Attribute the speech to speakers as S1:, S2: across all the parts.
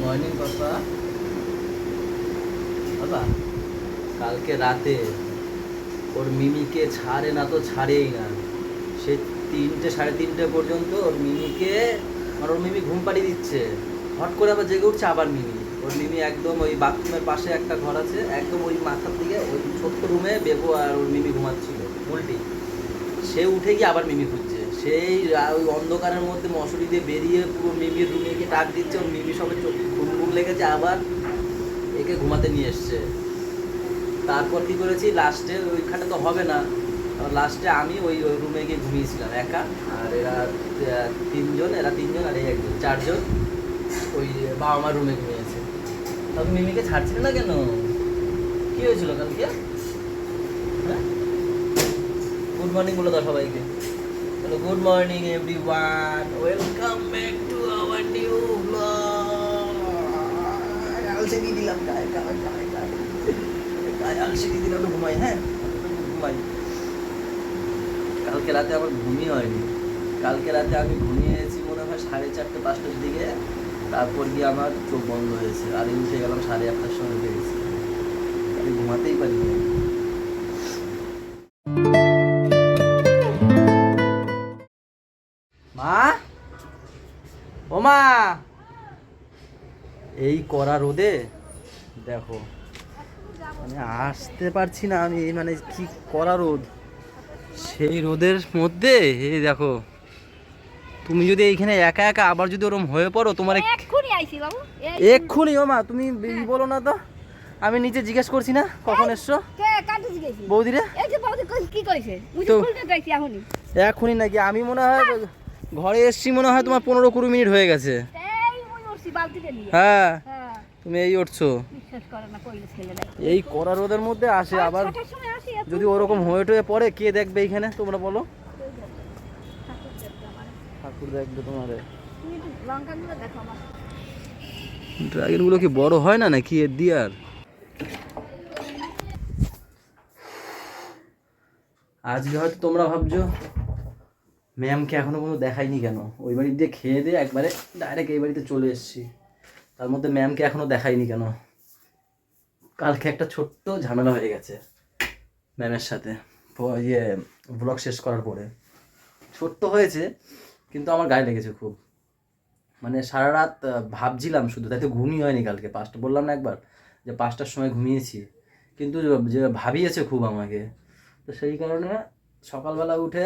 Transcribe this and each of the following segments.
S1: Morning পাপা। বাবা কালকে রাতে ওর মিমিকে ছাড়ে না তো ছাড়েই না। সে 3টে 3:30 পর্যন্ত ওর মিমিকে, আর ওর মিমি ঘুম পাড়িয়ে দিচ্ছে। হট করে আবার জেগে উঠছে আবার মিমি। ওর মিমি একদম ওই বাথরুমের পাশে একটা ঘর আছে, একদম ওই মাথার দিকে ওই ছোট্ট রুমে বেবু আর ওর মিমি ঘুমাচ্ছিল উল্টি। সে উঠে গিয়ে আবার মিমি খুঁজছে। সেই ওই অন্ধকারের মধ্যে মশুরি দিয়ে বেরিয়ে পুরো মিমির রুমে গিয়ে ডাক দিচ্ছে। ওর মিমি সবে চোখ ঘুম লেগেছে, আবার একে ঘুমাতে নিয়ে এসছে। তারপর কী করেছি, লাস্টে ওইখানে তো হবে না, লাস্টে আমি ওই রুমে গিয়ে ঘুমিয়েছিলাম একা। আর এরা তিনজন আর এই একজন, 4জন ওই বাবা মার রুমে ঘুমিয়েছে। তবে মিমিকে ছাড়ছিল না কেন? কী হয়েছিল কালকে? হ্যাঁ, গুড মর্নিং বলে দাও সবাইকে। Hello, good morning everyone, welcome back to our new blog. আলসে দিয়ে দিলাম গায়ে আলসে দিয়ে দিলাম, ঘুমাই। হ্যাঁ ঘুমাই। কালকে রাতে আমার ঘুমই হয়নি। কালকে রাতে আমি ঘুমিয়েছি মনে হয় 4:30 5টার দিকে। তারপর গিয়ে আমার চোখ বন্ধ হয়েছে, আর এই উঠে গেলাম 1:30টার সময় উঠে গেছি। আমি ঘুমাতেই পারিনি। মা, ও মা, এই কড়া রোদে দেখো মানে আসতে পারছি না আমি, মানে কি কড়া রোদ। সেই রোদের মধ্যে এই দেখো, তুমি যদি এইখানে একা একা আবার যদি ওরম হয়ে পড়ো, তোমার
S2: এক্ষুনি আইছি বাবু,
S1: এক্ষুনি। ও মা তুমি বলো না তো, আমি নিচে জিজ্ঞেস করছি না কখন এসছো।
S2: কে কাটু জিগেছি
S1: বৌদিরে,
S2: এই যে বৌদি কি কইছে মুই
S1: তো
S2: ফুলতে যাইছি এখনি।
S1: এখনই নাকি? আমি মনে হয় ঘরে এসছি মনে হয় তোমার 15-20 মিনিট হয়ে গেছে।
S2: এই মুই উঠছি বালতিতে নিয়ে।
S1: হ্যাঁ
S2: হ্যাঁ,
S1: তুমি এই উঠছো,
S2: বিশ্বাস করে না কইলে ছেলে নাই।
S1: এই কড়া রোদের মধ্যে আসে আবার।
S2: 6টার সময় আসি, এত
S1: যদি ওরকম হয়ে টয়ে পড়ে কে দেখবে এইখানে, তোমরা বলো। ঠাকুর দেখবে তোমারে।
S2: তুমি একটু লঙ্কাগুলো দেখো আমার।
S1: ড্রাগনগুলো কি বড় হয় না নাকি এর দিয়ে? আর আজকে হয়তো তোমরা ভাবছো ম্যামকে এখনো কোনো দেখাইনি কেন। ওই বাড়ি দিয়ে খেয়ে দিয়ে একবারে ডাইরেক্ট এই বাড়িতে চলে এসেছি, তার মধ্যে ম্যামকে এখনো দেখাইনি কেন? কালকে একটা ছোট্ট ঝামেলা হয়ে গেছে ম্যামের সাথে, ইয়ে ব্লগ শেষ করার পরে। ছোট্ট হয়েছে কিন্তু আমার গায়ে লেগেছে খুব। মানে সারা রাত ভাবছিলাম শুধু, তাই তো ঘুমই হয়নি কালকে। বললাম না একবার যে 5টার সময় ঘুমিয়েছি, কিন্তু যে ভাবিয়েছে খুব আমাকে। তো সেই কারণে সকালবেলা উঠে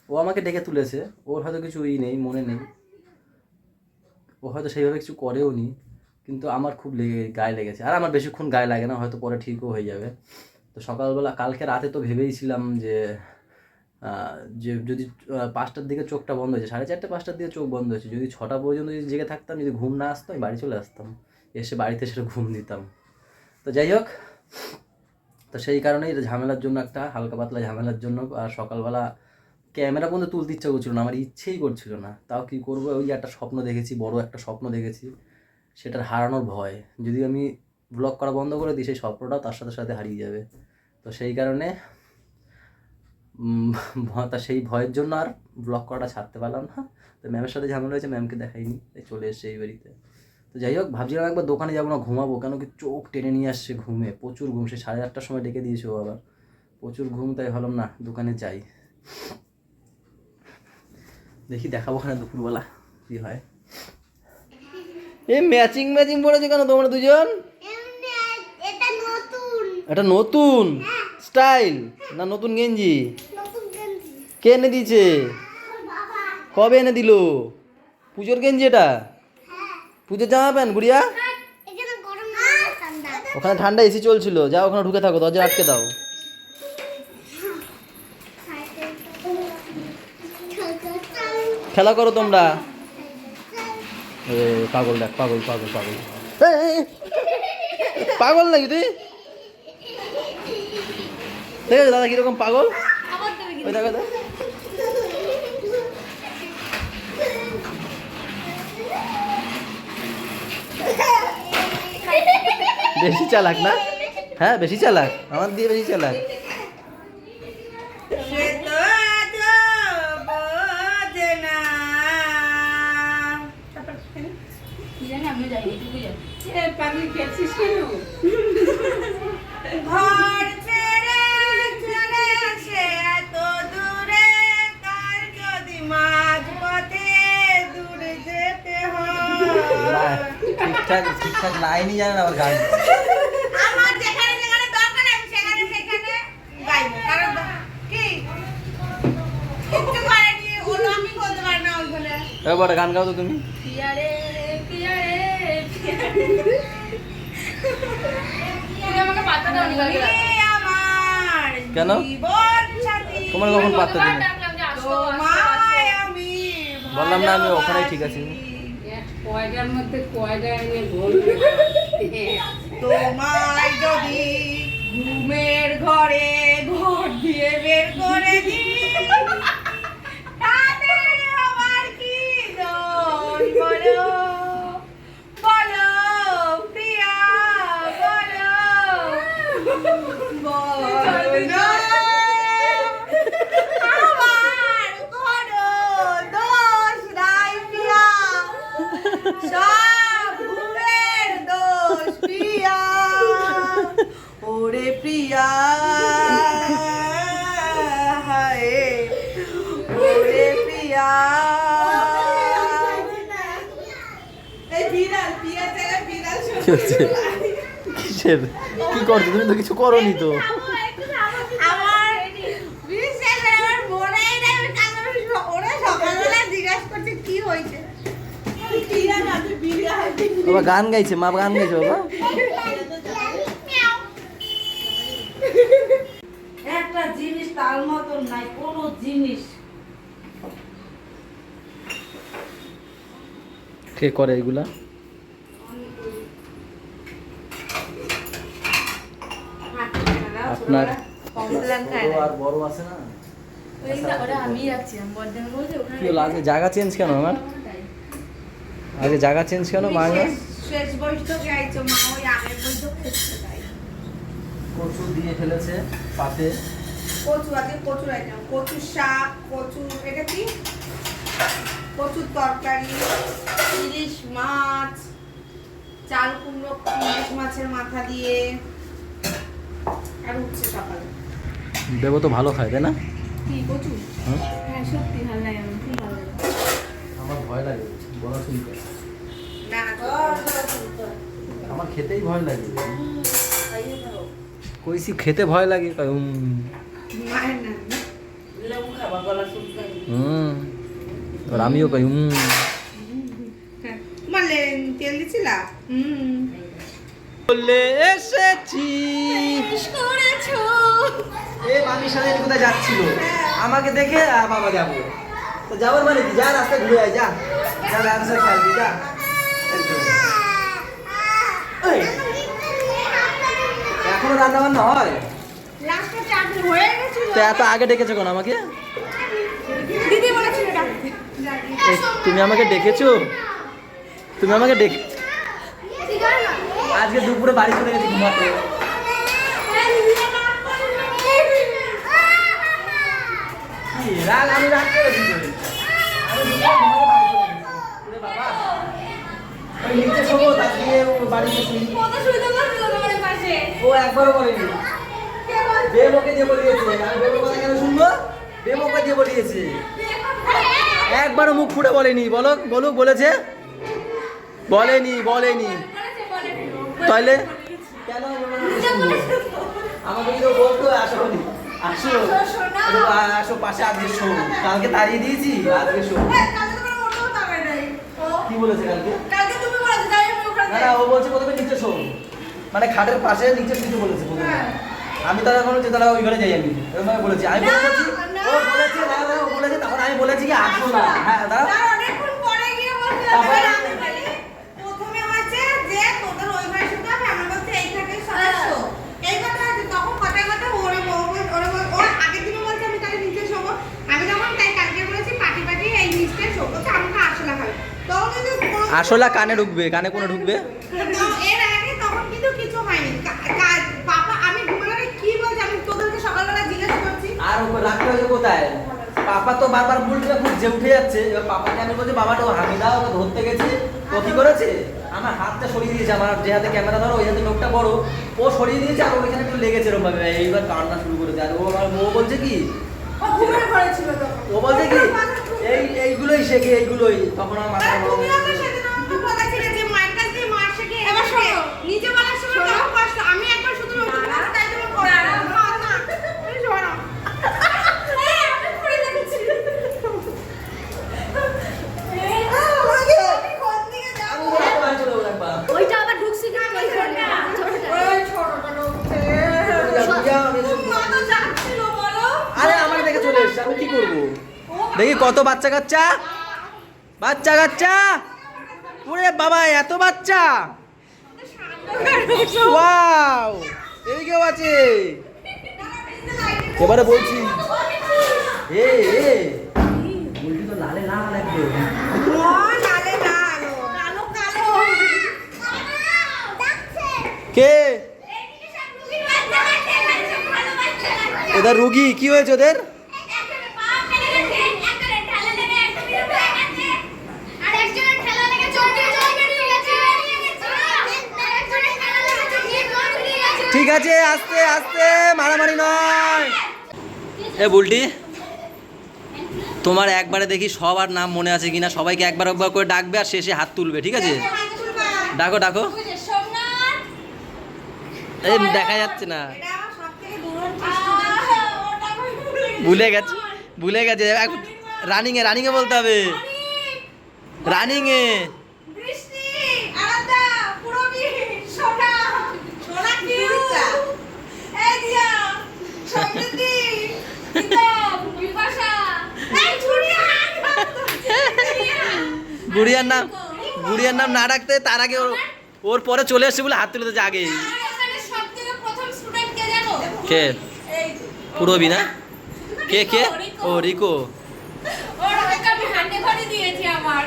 S1: ও আমাকে ডেকে তুলেছে। ওর হয়তো কিছু নেই, মনে নেই, ও হয়তো সেইভাবে কিছু করেও নি, কিন্তু আমার খুব গায়ে লেগেছে। আর আমার বেশিক্ষণ গায়ে লাগে না, হয়তো পরে ঠিকও হয়ে যাবে। তো সকালবেলা কালকে রাতে তো ভেবেইছিলাম যে যে যদি 5টার দিকে চোখটা বন্ধ হয়েছে, 4:30 5টার দিকে চোখ বন্ধ হয়েছে, যদি 6টা পর্যন্ত যদি জেগে থাকতাম, যদি ঘুম না আসতো, আমি বাড়ি চলে আসতাম, এসে বাড়িতে সেটা ঘুম দিতাম। তো যাই হোক, তো সেই কারণেই ঝামেলার জন্য, একটা হালকা পাতলা ঝামেলার জন্য। আর সকালবেলা ক্যামেরা পর্যন্ত তুলতে ইচ্ছা করছিল না, আমার ইচ্ছেই করছিল না। তাও কি করবো, ওই একটা স্বপ্ন দেখেছি, বড় একটা স্বপ্ন দেখেছি, সেটার হারানোর ভয়। যদি আমি ব্লগ করা বন্ধ করে দিই, সেই স্বপ্নটাও তার সাথে সাথে হারিয়ে যাবে। তো সেই কারণে তা সেই ভয়ের জন্য আর ব্লগ করাটা ছাড়তে পারলাম না। তো ম্যামের সাথে ঝামেলা হয়েছে, ম্যামকে দেখাইনি, তাই চলে এসছে এই বাড়িতে। তো যাই হোক, ভাবছিলাম একবার দোকানে যাবো না, ঘুমাবো, কেন কি চোখ টেনে নিয়ে আসছে ঘুমে, প্রচুর ঘুম। সে 8:30টার সময় ডেকে দিয়েছে ও আবার, প্রচুর ঘুম। তাই ভাবলাম না, দোকানে যাই, দেখি দেখাবো ওখানে দুপুরবেলা কি হয়। এই ম্যাচিং পড়েছে কেন তোমরা দুজন? এটা নতুন স্টাইল না নতুন গেঞ্জি? কে এনে দিয়েছে? কবে এনে দিল? পুজোর গেঞ্জি এটা? পুজোর জামা প্যান্ট গুড়িয়া? ওখানে ঠান্ডা এসি চলছিল, যাও ওখানে ঢুকে থাকো, দরজা আটকে দাও। খেলা করো তোমরা। পাগল দেখ, পাগল পাগল পাগল পাগল নাকি তুই? ঠিক আছে দাদা, কিরকম পাগল ওই দেখো তো। বেশি চালাক না? হ্যাঁ বেশি চালাক, আমার দিয়ে বেশি চালাক।
S2: কি জানি আমি যাই এটুকু জানি
S3: পাগলি খেয়েছিস কেন?
S4: ঘর ছেড়ে চলে আসে এত দূরে, কার যদি মাঝপথে দূরে যেতে হয়।
S1: ঠিকঠাক লাইনই জানে না আবার গান।
S4: আমার যেখানে যেখানে দরকার আমি সেখানে সেখানে গাইবো, কারণ কি কিচ্ছু করেনি, ওগুলো আমি করতে পারি না ওইগুলো।
S1: এবার গান গাও তো তুমি।
S2: পিয়ারে পিয়ারে পিয়ারে তুমি আমাকে পাত্তা দাওনি কালকে রাতে।
S4: তুমি আমার
S1: কেন?
S4: জীবন সাথী,
S1: তোমার কখন পাত্তা দিই?
S2: ডাকলাম যে আসো
S4: তোমায় আমি
S1: বললাম না আমি ওখানেই ঠিক আছি।
S3: এক কয়টার মধ্যে কয়টা এনে বলবে?
S4: তোমায় যদি ঘুমের ঘরে ঘর দিয়ে বের করে দিই, তাতে আমার কি দোষ বলো, বলো প্রিয়া, বলো, বলো না। আমার কোনো দোষ নাই প্রিয়া, সব ঘুমের দোষ প্রিয়া, ওরে প্রিয়া, হায় ওরে প্রিয়া। এই বিড়াল, প্রিয়া জায়গায় বিড়াল
S1: কি হচ্ছে? কিসের? কি করছো তুমি? তো কিছু করোনি তো।
S4: আমার বিশ্বাস করে আমার মনেই নেই, আমি কালকে ওরা সকালবেলা জিজ্ঞাসা করছে কি হয়েছে, বিড়াল আছে বিড়াল।
S1: বাবা গান গাইছে, মা গান গাইছে বাবা।
S4: একটা জিনিস তার মতন নাই, কোনো জিনিস।
S1: কে করে এগুলা? আপনার ছোট আর বড় আছে না?
S2: ওরা আমি রাখছিলাম বর্ধমান বলছে ওখানে
S1: কি হলো আজকে জায়গা চেঞ্জ কেন আমার? আজকে জায়গা চেঞ্জ কেন বাংলা?
S4: শেষ বৈঠকে আইছো মা, ওই আগের বৈঠকে এসেছে তাই।
S1: কচু দিয়ে ফেলেছে পাতে।
S4: কচু আছে, কচুর আইটেম, কচু শাক, কচু, এটা কি কচুর তরকারি, ইলিশ মাছ, চাল কুমড়ো ইলিশ মাছের মাথা দিয়ে, আর উঠছে সকালে।
S1: দেবো তো ভালো খায় তাই না?
S4: কি কচু?
S1: হুম?
S2: হ্যাঁ সত্যি ভালো লাগে আমার খুব ভালো লাগে
S1: আমার ভয় লাগে বড় শুনতে।
S4: না
S1: আমার খেতেই ভয় লাগে। কইছি খেতে ভয় লাগে কয়
S4: মায়ের না
S3: লেবু খাবার গলা শুকিয়ে
S1: আর আমিও কই
S4: মানে তেল দিছিলা?
S1: বলে এসেছি।
S4: করেছো
S1: এ মামির সাথে কোথায় যাচ্ছিল আমাকে দেখে বাবা যাবো তো যাবার মানে কি, যা রাস্তায় ঘুরে আয়, যা যা রাস্তায় খেলবি যা। এই, এখনো রান্না বান্না হয়?
S4: লাস্টে চাটনি হয়ে গেছিল।
S1: তো এত আগে ডেকেছো কেন আমাকে?
S4: দিদি বলেছিল ডাকতে।
S1: এই, তুমি আমাকে ডেকেছো? তুমি আমাকে ডেকে আজকে দুপুরে বাড়ি চলে গেছি ঘুমাতে। কি রাগ? আমি রাগ করেছি তো? আমি দুপুরে ঘুমাতে বাড়ি চলে গেছি। ওরে বাবা, ওই নিচে শোবো তার দিয়ে বাড়িতে শুই।
S4: কত সুন্দর বলছিল তোমার পাশে।
S1: ও একবারও বলেনি। বেবকে দিয়ে বলিয়েছে। আমি বেবর কথা কেন শুনবো? বেবকে দিয়ে বলিয়েছে। একবারও মুখ ফুটে বলেনি। বলুক বলেছে? বলেনি। তাহলে কেন আমাকে কেউ বলতো আসো বলি আসো আসো পাশে আজকে শো, কালকে তাড়িয়ে দিয়েছি আজকে শো।
S4: কালকে তোমার মোটেও তাকাই নাই।
S1: কি বলেছে কালকে?
S4: কালকে তুমি বলেছো তাই আমি ওখানে
S1: না ও বলছে প্রথমে নিচে শো, মানে খাটের পাশে নিচে শুতে বলেছে প্রথমে। আমি তারা এখন হচ্ছে তারা ওই ঘরে যাই আমি এরকম ভাবে বলেছি। আমি বলেছি ও বলেছে ও বলেছে তখন আমি বলেছি কি আসো না। হ্যাঁ দাঁড়াও।
S4: তার অনেকক্ষণ পরে গিয়ে বলছে
S1: তারপরে
S4: আমি বলি প্রথমে হচ্ছে যে তোদের ওই ঘরে শুতে হবে, আমার বলছে এইখানে সদস্য এই কথা আছে। তখন কথায় কথা ওরে ওর আগের দিনও বলছে আমি তাহলে নিচে শোবো। আমি তখন তাই কালকে বলেছি পাটি এই নিচে শোবো, তো আমাকে আসলা খাবে। তখন কিন্তু
S1: আসলা কানে ঢুকবে, কানে কোনো ঢুকবে?
S4: এর আগে তখন কিন্তু কিছু হয়নি। পাপা আমি ঘুমানোর কি বলছি, আমি তোদেরকে সকালবেলা জিজ্ঞেস করছি।
S1: আর ও রাখতে হয়েছে কোথায়? পাপা তো বারবার বুলটে বুঝে উঠে যাচ্ছে। এবার পাপাকে আমি বলছি বাবাটা হামি দাও, ওকে ধরতে গেছি। ও কি করেছে আমার হাতটা সরিয়ে দিয়েছে, আমার যে হাতে ক্যামেরা ধরো ওই হাতে লোকটা বড়, ও সরিয়ে দিয়েছে আর ওইখানে একটু লেগেছে এরকম ভাবে, এইবার কান্না শুরু করেছে। আর ও বলছে কি,
S4: ও ঘুমিয়ে পড়েছিল তখন।
S1: ও বলছে কি এইগুলোই শেখে, এইগুলোই। তখন আমার মাথা
S4: তুমিও তো সেদিন আমাকে বলেছিলে যে মায়ের কাছ থেকে মার শেখে। এবার শোনো, নিজে বলার সময় তখন কষ্ট, আমি একবার শুধু রোজ তাই তুমি করো না না এই শোনো এই আমি করে দেখছি আমি কোন দিকে যাব
S2: ওইটা আবার ঢুকছে কিন্তু ওই ফোনটা
S4: ওই ছোটটা ঢুকছে মা তো যাচ্ছিল বলো।
S1: আরে আমার দেখে চলে এসছে, আমি কি করবো? দেখি কত বাচ্চা কাচ্চা, বাচ্চা কাচ্চা, ওরে বাবা এত বাচ্চা, ওয়াও এদিকেও আছে। এবারে বলছি এ বলছি তো লালে লাল একদম।
S4: ও লালে লাল কালো কালো
S1: কে ওদের রুগী কি হয়েছে ওদের? ঠিক আছে আস্তে আস্তে, মারামারি নয়। এ বুলটি, তোমার একবারে দেখি সবার নাম মনে আছে কিনা, সবাইকে একবার একবার করে ডাকবে আর শেষে হাত তুলবে, ঠিক আছে? ডাকো ডাকো। এই দেখা যাচ্ছে না, ভুলে গেছে ভুলে গেছে। রানিং এ বলতে হবে, রানিং এ।
S4: বৃষ্টি আলাদা পুরবি সোনা সোনা কি এই দিয়া সমৃদ্ধি কিতাব বিপাশা এই ছুরিয়া
S1: গুড়িয়ার নাম না ডাকতে তার আগে ওর পরে চলে আসছে বলে হাত তুলে দিয়েছে আগে।
S4: এখানে সবথেকে প্রথম স্টুডেন্ট কে জানো?
S1: কে?
S4: এই
S1: পুরবি না? কে? ও রিকো।
S2: ওর ওকে আমি হান্ডে করে দিয়েছি আমার।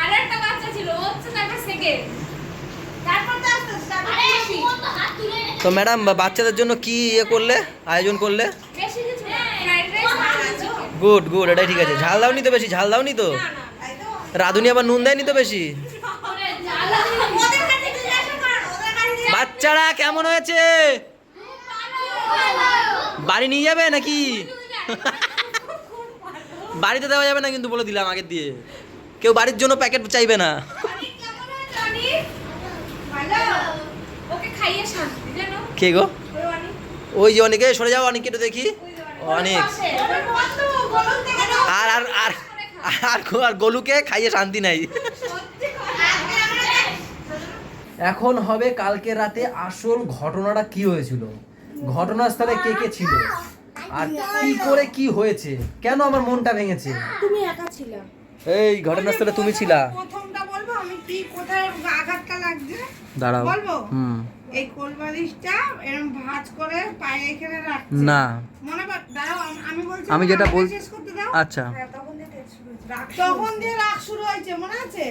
S2: আর একটা বাচ্চা ছিল ও হচ্ছে তারপর সেকেন্ড।
S4: তারপর তো আস্তে আস্তে
S2: আরে ও তো হাত তুলে
S1: তো ম্যাডাম বাচ্চাদের জন্য কি করলে, আয়োজন করলে?
S2: বেশি কিছু না ফ্রাইড রাইস
S1: গুড গুড, এটাই ঠিক আছে। ঝাল দাওনি তো বেশি, ঝাল দাওনি তো? রাধুনি আবার নুন দেয়নি তো বেশি?
S2: করে জ্বালা
S4: ওদের কাছে জিজ্ঞাসা কর ওদের কাছে
S1: বাচ্চারা কেমন হয়েছে? বাড়ি নিয়ে যাবে নাকি? বাড়িতে দেওয়া যাবে না কিন্তু, বলে দিলাম আগের দিয়ে। কেউ বাড়ির জন্য প্যাকেট চাইবে না।
S4: জানি ভালো
S2: ওকে খাইয়ে শান্তি জানো
S1: কে গো?
S4: ওই অনেক
S1: ওই যে অনেকে, সরে যাও অনেক, একটু দেখি। অনেক
S4: ওদের বন্ধু বলুন থেকে দাও
S1: আর আর আর আর আর গোলুকে খাইয়ে শান্তি নাই।
S4: সত্যি কথা
S1: এখন হবে কালকে রাতে আসল ঘটনাটা কি হয়েছিল, ঘটনাস্থলে কে কে ছিল, আর কি করে কি হয়েছে, কেন আমার মনটা ভেঙেছে।
S2: তুমি একা ছিলে
S1: এই ঘটনাস্থলে তুমি ছিলা?
S4: প্রথমটা বলবো আমি কি কোথায় আঘাতটা লাগছে
S1: দাঁড়াও।
S4: বলবো?
S1: হুম।
S4: এই কোলবালিশটা এরকম ভাঁজ করে পায়ে এখানে রাখছে
S1: না
S4: মনে কর দাঁড়াও আমি বলছি
S1: আমি যেটা
S4: আমাকে
S1: বল
S4: শেষ করতে দাও
S1: আচ্ছা
S4: তখন দিয়ে রাগ শুরু হয়েছে মনে আছে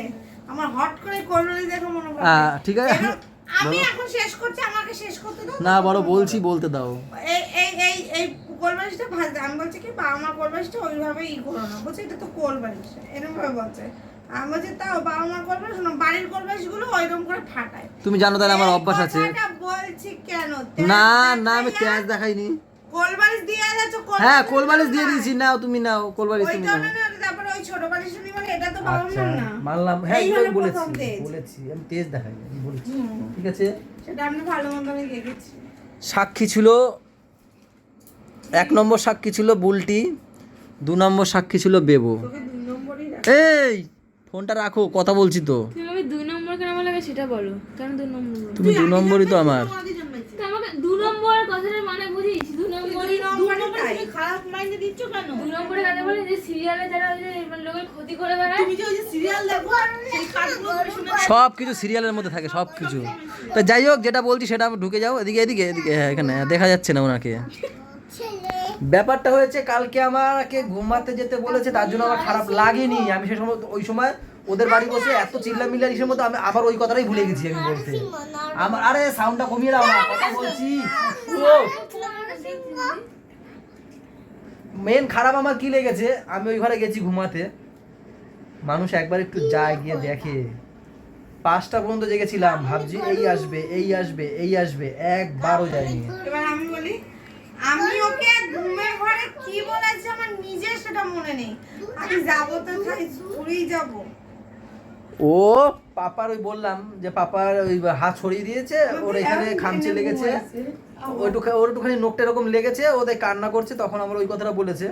S4: আমার হট করে কোলবালিশ দেখো মনে পড়ে
S1: ঠিক আছে
S4: আমি
S1: বলো।
S4: এখন শেষ করছি আমাকে শেষ করতে দাও
S1: না বড় বলছি, বলতে দাও।
S4: এই এই এই এই কোলবালিশটা ভাঁজ আমি বলছি কি বাবা মা কোলবালিশটা ওইভাবে করো না বলছে এটা তো কোলবালিশ এরকম ভাবে বলছে আমি বলছি তাও বাবা মা কোলবালিশ না বাড়ির কোলবালিশ গুলো ওইরকম করে ফাটায়
S1: তুমি জানো তাহলে আমার
S4: এই
S1: অভ্যাস আছে।
S4: কথাটা বলছি কেন
S1: না না আমি তেজ দেখাইনি।
S4: কোলবালিশ দিয়ে যাচ্ছ
S1: হ্যাঁ কোলবালিশ দিয়ে দিয়েছি, নাও তুমি নাও কোলবালিশ
S4: ওই
S1: তুমি নাও।
S4: কারণে তারপরে ওই ছোট বালিশ নিয়ে বলে এটা তো বাবা
S1: আচ্ছা
S4: মার না
S1: মানলাম, হ্যাঁ
S4: এই
S1: এটা
S4: হলো
S1: বলেছি
S4: প্রথম তেজ।
S1: বলেছি আমি তেজ দেখাই আমি বলেছি। ঠিক আছে,
S4: সেটা আমি ভালো মন্দ আমি দেখেছি
S1: সাক্ষী ছিল, 1 নম্বর সাক্ষী ছিল বুলটি, 2 নম্বর সাক্ষী ছিল বেবো।
S4: তোকে 2 নম্বরই রাখ
S1: এই ফোনটা রাখো, কথা বলছি তো।
S2: তুমি আমাকে 2 নম্বর কেন বলা লাগে সেটা বলো কেন 2 নম্বর বলো
S1: তুমি 2 নম্বরই তো আমার।
S4: আগে জন্মেছি
S2: তো আমাকে 2 নম্বরের কথাটার মানে বুঝিস 2 নম্বরই
S4: 2 নম্বরই তাই খারাপ মাইন্ডে দিচ্ছ কেন
S2: 2 নম্বরের কথা বলে যে সিরিয়ালে যারা ওই যে মানে লোকের ক্ষতি করে বেড়ায়
S4: তুমি যে ওই যে সিরিয়াল দেখো সেই কাজগুলো তুমি শুনে
S1: সব কিছু সিরিয়ালের মধ্যে থাকে, সব কিছু। তো যাই হোক যেটা বলছি সেটা ঢুকে যাও, এদিকে এদিকে এদিকে, হ্যাঁ এখানে দেখা যাচ্ছে না ওনাকে। ব্যাপারটা হয়েছে কালকে আমাকে ঘুমাতে যেতে বলেছে, তার জন্য আমার খারাপ লাগেনি। আমি সে সময় ওই সময় ওদের বাড়ি বসে এত চিল্লামিল্লার ইসের মধ্যে আমি আবার ওই কথাটাই ভুলে গেছি আমি বলতে। আমার আরে সাউন্ডটা কমিয়ে দাও না, কথা বলছি। মেন খারাপ আমার কি লেগেছে, আমি ওই ঘরে গেছি ঘুমাতে, মানুষ একবার একটু যায় গিয়ে দেখে 5টা পর্যন্ত জেগেছিলাম, ভাবছি এই আসবে এই আসবে এই আসবে, একবারও যায়নি।
S4: এবার আমি বলি, আমি ওকে ঘুমের ঘরে কি বলেছি আমার নিজের সেটা মনে নেই। আমি যাবো তো তাই ঘুরেই যাবো।
S1: ও পাপার ওই বললাম যে পাপার ওই হাত ছড়িয়ে দিয়েছে, ওর এখানে খামচে লেগেছে, ওর একটুখানি নোকটা এরকম লেগেছে, ওদের কান্না করছে, তখন আমার ওই কথাটা বলেছে।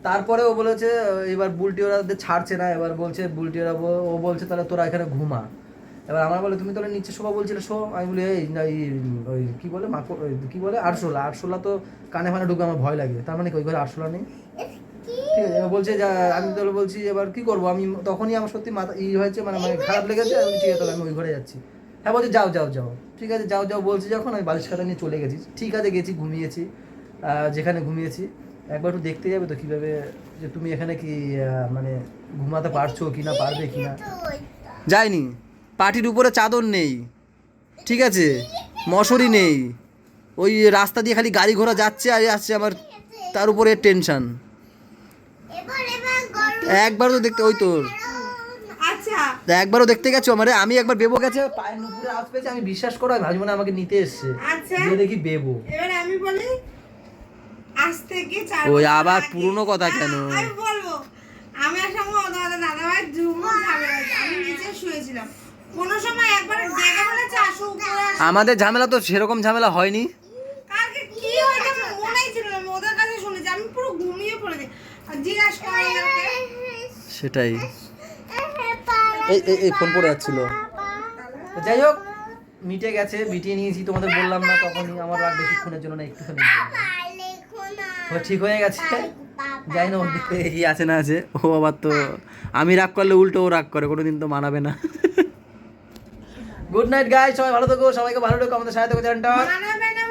S1: তারপরে ও বলেছে এবার বুলটি ওরা ছাড়ছে না, এবার বলছে বুলটি ওরা ও বলছে তাহলে তোরা এখানে ঘুমা। এবার আমার বলে তুমি তাহলে নিচে শোবা বলছিলে শো। আমি বলি এই না ওই কী বলে কী বলে আরশোলা তো কানে ফানে ঢুকে আমার ভয় লাগে, তার মানে কি ওই ঘরে আরশোলা নেই? ঠিক আছে, এবার বলছে যা, আমি তাহলে বলছি এবার কি করবো, আমি তখনই আমার সত্যি মাথা হয়েছে, মানে খারাপ লেগেছে। আমি ঠিক আছে তাহলে আমি ওই ঘরে যাচ্ছি। হ্যাঁ বলছি যাও যাও যাও, ঠিক আছে যাও যাও বলছি যখন, আমি বালিশ খাতা নিয়ে চলে গেছি। ঠিক আছে গেছি, ঘুমিয়েছি যেখানে ঘুমিয়েছি। একবার একটু দেখতে যাবে তো কীভাবে যে তুমি এখানে কি মানে ঘুমাতে পারছো কি না, পারবে কি না। যাইনি, পাটির উপরে চাদর নেই, ঠিক আছে, মশারি নেই, ওই রাস্তা দিয়ে খালি গাড়ি ঘোড়া যাচ্ছে আর আসছে, আমার তার উপরে টেনশন। একবারও তো দেখতে, ওই তোর
S4: আচ্ছা
S1: একবারও দেখতে গেছো মানে? আমি একবার বেবো গেছে, পায়ের নুপুরে আওয়াজ পেয়েছে, আমি বিশ্বাস করো আমি ভাবছি মানে আমাকে নিতে এসছে,
S4: আচ্ছা
S1: যে দেখি বেবো।
S4: এবার আমি বলি, আজ থেকে 4
S1: ওই
S4: বছর
S1: আবার
S4: আগে-
S1: পুরনো কথা কেন?
S4: আমি বলবো, আমি আর সঙ্গে দাদা ভাই ঝুমুর ঝামেলা হয়েছে। আমি নিচে শুয়েছিলাম, কোনো সময় একবার ডেকে বলেছে আসো উপরে আসো।
S1: আমাদের ঝামেলা তো সেরকম ঝামেলা হয়নি।
S4: কালকে কি হয়েছে আমার মনেই ছিল না, আমি ওদের কাছে শুনেছি, আমি পুরো ঘুমিয়ে পড়েছি। আর জিজ্ঞাসা করো ওদেরকে।
S1: সেটাই, এই এই ফোন করে যাচ্ছিল। যাই হোক মিটে গেছে, মিটিয়ে নিয়েছি, তোমাদের বললাম না তখনই, আমার রাগ বেশিক্ষণের জন্য না, একটুখানি ও ঠিক হয়ে গেছে। যাই না ওর দিক থেকে কি আছে না আছে, ও আবার তো আমি রাগ করলে উল্টো ও রাগ করে, কোনোদিন তো মানাবে না। গুড নাইট গাইস, সবাই ভালো থেকো, সবাইকে ভালো থেকো, আমাদের সাথে থেকো চ্যানেলটা।
S4: মানাবে না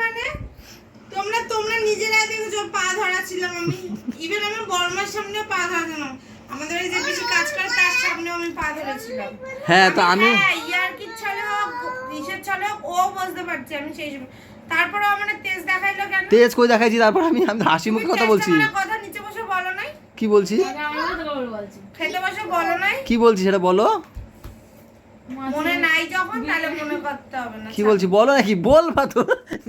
S4: মানে তোমরা নিজেরাই দেখেছো পা ধরা ছিলাম আমি, ইভেন আমার বর্মার সামনে পা ধরাছিলাম, আমাদের এই যে বেশি কাজ করে তার সামনেও আমি পা ধরেছিলাম।
S1: হ্যাঁ তো আমি
S4: ইয়ার কি ছলে হোক কিসের ছলে হোক ও বুঝতে পারছি আমি সেই সময়। তারপরে আমার তেজ দেখাইলো কেন?
S1: তেজ কই দেখাইছি? তারপর আমি হাসি মুখে কথা বলছি।
S4: কথা নিচে বসে বলো নাই?
S1: কি বলছি?
S4: খেতে বসে বলো নাই?
S1: কি বলছি সেটা বলো।
S4: মনে নাই যখন তাহলে মনে করতে হবে না।
S1: কি বলছি বলো নাকি, বলবা তো,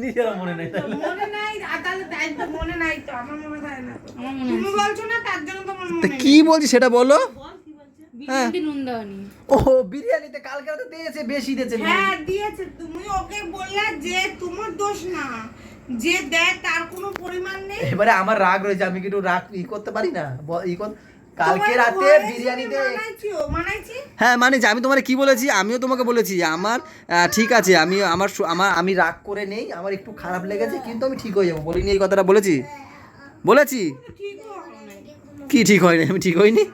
S1: নিজেরা মনে নেই।
S4: মনে নাই তাহলে তাই তো মনে নাই তো, আমার মনে থাকে না। তুমি বলছো না তার জন্য তোমার
S1: তা
S4: মনে নেই।
S1: কি বলছি সেটা বলো।
S3: বিরিয়ানি নুন দেওয়ানি।
S1: ও বিরিয়ানিতে কালকে রাতে দিয়েছে, বেশি দিয়েছে।
S4: হ্যাঁ দিয়েছে, তুমি ওকে বললে যে তোমার দোষ না, যে দেয় তার কোনো পরিমাণ নেই।
S1: এবারে আমার রাগ রয়েছে, আমি কি একটু রাগ করতে পারি না? কালকে রাতে বিরিয়ানিতে
S4: মানাইছি।
S1: হ্যাঁ মানে আমি তোমার কি বলেছি, আমিও তোমাকে বলেছি আমার ঠিক আছে, আমি রাগ করে নেই, আমার একটু খারাপ লেগেছে কিন্তু আমি ঠিক হয়ে যাবো, বলিনি এই কথাটা বলেছি?
S4: ঠিক হবে না।
S1: কি ঠিক হয়নি? আমি ঠিক হইনি?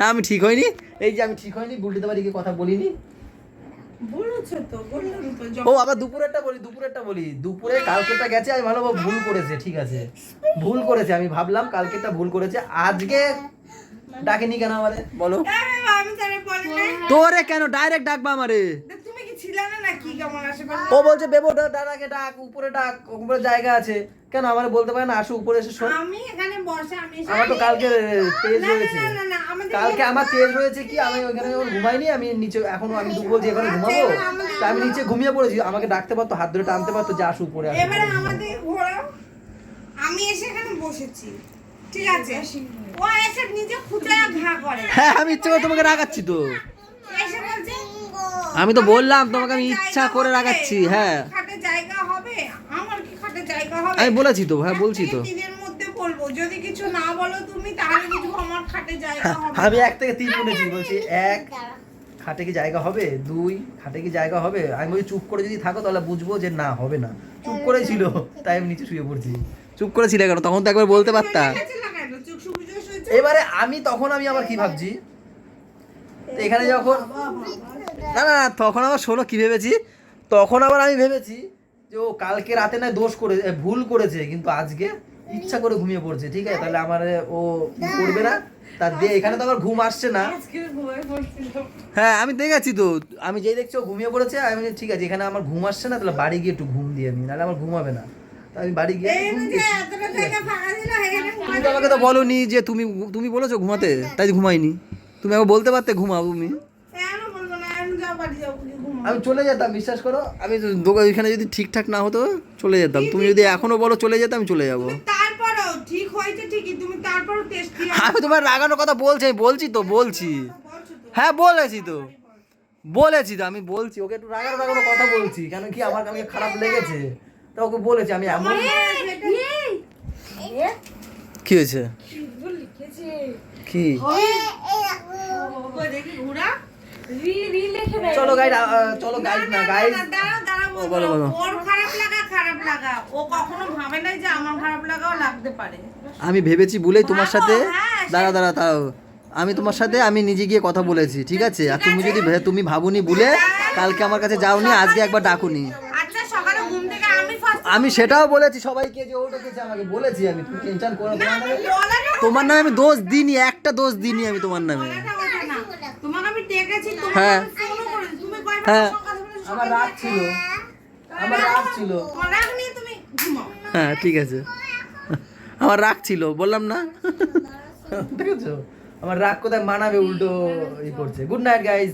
S1: আমি ঠিক হয়নি, এই যে আমি ঠিক হয়নি, বুলটিতে বাড়ি গিয়ে কথা বলিনি।
S4: বলেছো তো, বললাম তো
S1: ও আবার দুপুরেরটা বলি, দুপুরে কালকেটা গেছে, আমি ভালো ভুল করেছে, ঠিক আছে ভুল করেছে, আমি ভাবলাম কালকেটা ভুল করেছে, আজকে ডাকেনি কেন আমারে বলো?
S4: আমি তারে বলি না।
S1: তোরে কেন ডাইরেক্ট ডাকবা আমারে?
S4: তুমি কি ছিল না নাকি কেমন আশেপাশে?
S1: ও বলছে বেবো দাদাকে ডাক, উপরে ডাক, উপরে জায়গা আছে, কেন আমারে বলতে পারে না আসো উপরে এসে শোন?
S4: আমি এখানে বসে আমি
S1: আমার তো কালকে তেজ
S4: না,
S1: রয়েছে,
S4: না, না, আমাদের
S1: কালকে আমার তেজ রয়েছে কি, আমি ওইখানে যখন ঘুমাইনি, আমি নিচে এখনো আমি বলছি এখানে ঘুমাবো, তা আমি নিচে ঘুমিয়ে পড়েছি, আমাকে ডাকতে পারতো, হাত ধরে টানতে পারতো যে আসো উপরে আসো।
S4: এবারে আমাদের ঘোরা, আমি এসে এখানে বসেছি, ঠিক আছে, ও এসে নিজে খুঁজে ঘা করে।
S1: হ্যাঁ আমি ইচ্ছে করে তোমাকে রাগাচ্ছি তো,
S4: এসে বলছে
S1: আমি তো বললাম তোমাকে আমি ইচ্ছা করে রাগাচ্ছি। হ্যাঁ
S4: খাটে জায়গা হবে, আমার কি খাটে জায়গা হবে?
S1: আমি বলেছি তো, হ্যাঁ বলছি তো,
S4: দিনের মধ্যে বলবো, যদি কিছু না বলো তুমি তাহলে কিছু আমার খাটে জায়গা হবে।
S1: আমি 1 থেকে 3 বলেছি, বলছি 1 খাটে কি জায়গা হবে, 2 খাটে কি জায়গা হবে, আমি বলছি চুপ করে যদি থাকো তাহলে বুঝবো যে না হবে না, চুপ করে ছিল তাই আমি নিচে শুয়ে পড়ছি। চুপ করে ছিলে কেন, তখন তো একবার বলতে পারতা। এবারে আমি আবার কি ভাবছি, তো এখানে যখন না না তখন আবার শোনো কি ভেবেছি, তখন আবার আমি ভেবেছি যে ও কালকে রাতে না দোষ করে ভুল করেছে, কিন্তু আজকে ইচ্ছা করে ঘুমিয়ে পড়ছে, ঠিক আছে তাহলে আমার ও করবে না, তার দিয়ে এখানে তো আবার ঘুম আসছে না। হ্যাঁ আমি দেখেছি তো, আমি যেই দেখছি ও ঘুমিয়ে পড়েছে, আমি বলছি, ঠিক আছে এখানে আমার ঘুম আসছে না, তাহলে বাড়ি গিয়ে একটু ঘুম দিয়ে নি, নাহলে আমার ঘুমাবে না, তাই আমি বাড়ি গিয়ে ঘুম দিয়েছি। তুমি তো আমাকে তো বলোনি যে তুমি বলেছো ঘুমাতে, তাই ঘুমাইনি, তুমি আমাকে বলতে পারতে ঘুমাও তুমি।
S4: যাও বাড়ি যাও ঘুমাও।
S1: আমি চলে যেতাম, বিশ্বাস করো। আমি দোকান ওইখানে যদি ঠিকঠাক না হতো চলে যেতাম। তুমি যদি এখনো বলো চলে যেতে, আমি চলে যাবো।
S4: তুমি তারপরও ঠিক হয়েছে ঠিকই, তুমি তারপরও টেস্ট দিয়ে
S1: আমি তোমার রাগানোর কথা বলছি, আমি বলছি তো, বলছি।
S4: বলছো তো।
S1: হ্যাঁ বলেছি তো আমি বলছি ওকে একটু রাগানো কথা বলছি, কেন কি আমার কালকে খারাপ লেগেছে, তো ওকে বলেছি আমি এমন। কি হয়েছে? কি?
S4: কই দেখি ঘুরা।
S1: চলো গাইড, চলো গাইড না গাইড।
S4: দাঁড়াও,
S1: ও, বলো।
S4: ওর খারাপ লাগা ও কখনো ভাবে নাই যে আমার খারাপ লাগাও লাগতে পারে।
S1: আমি ভেবেছি বলেই তোমার সাথে,
S4: হ্যাঁ,
S1: দাঁড়া তাও আমি তোমার সাথে আমি নিজে গিয়ে কথা বলেছি, ঠিক আছে? আর তুমি যদি তুমি ভাবুনি বলে কালকে আমার কাছে যাওনি, আজকে একবার ডাকুনি।
S4: আচ্ছা সকালে ঘুম থেকে আমি ফার্স্ট
S1: আমি সেটাও বলেছি সবাইকে যে ও ডেকেছে আমাকে, বলেছি আমি। তুমি টেনশন করো না, তোমার নামে আমি দোষ দিইনি, একটা দোষ দিইনি আমি তোমার নামে।
S4: তোমাকে আমি ডেকেছি,
S1: হ্যাঁ।
S4: ফোনও করেছি, তুমি কয়বার
S1: হ্যাঁ,
S4: সকালে বলেছো
S1: আমার রাগ ছিল,
S4: তোমার রাগ নিয়ে তুমি ঘুমাও।
S1: হ্যাঁ ঠিক আছে, আমার রাগ ছিল, বললাম না? দেখেছো আমার রাগ কোথায় মানাবে, উল্টো ই করছে। Good night guys.